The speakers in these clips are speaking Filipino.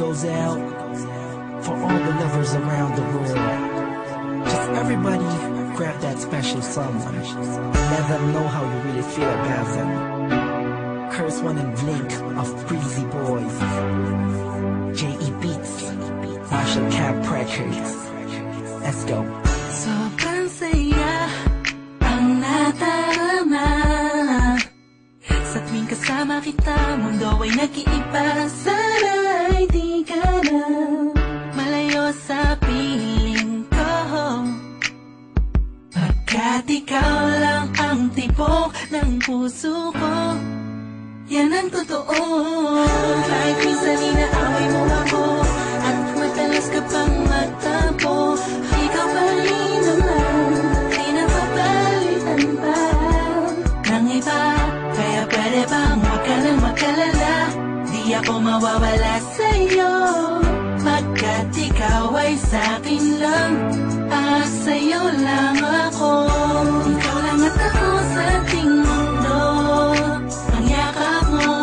goes out for all the lovers around the world. Just everybody grab that special someone and let them know how you really feel about them. Curse One and Blink of Breezy Boys, J.E. Beats, Marshall Camp Records. Let's go. Sobrang saya ang nadarama sa tuwing kasama kita. Mundo ay nag-iiba. Sana'y di ka na malayo sa piling ko, pagkat ikaw lang ang tibok ng puso ko. Yan ang totoo. Kahit minsan inaaway mo ako at madalas ka pang magtampo, ikaw pa rin naman, di napapalitan pa ng iba. Kaya pwede bang huwag ka nang mag-alala, di ako mawawala sa'yo, pagkat ikaw ay sa'kin lang, sa'yo lang ako. Ikaw lang at ako sa ating mundo. Ang yakap mo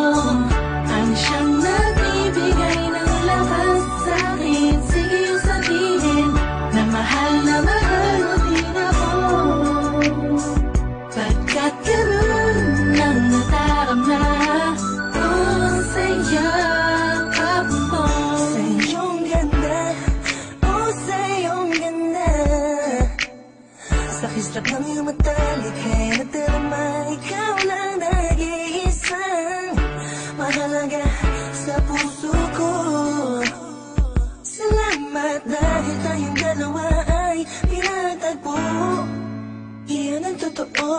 ang siyang nagbibigay ng lakas sa'kin. Sige yung sabihin na mahal mo din ako, pagkat ganun ang nadarama ko sa yakap mo. Sa iyong ganda, sa iyong ganda, sa kislap ng iyong mata, likha'y nadarama. Ikaw lang nag-iisang mahalaga sa puso ko. Salamat dahil tayong dalawa ay pinatagpo. Iyan ang totoo.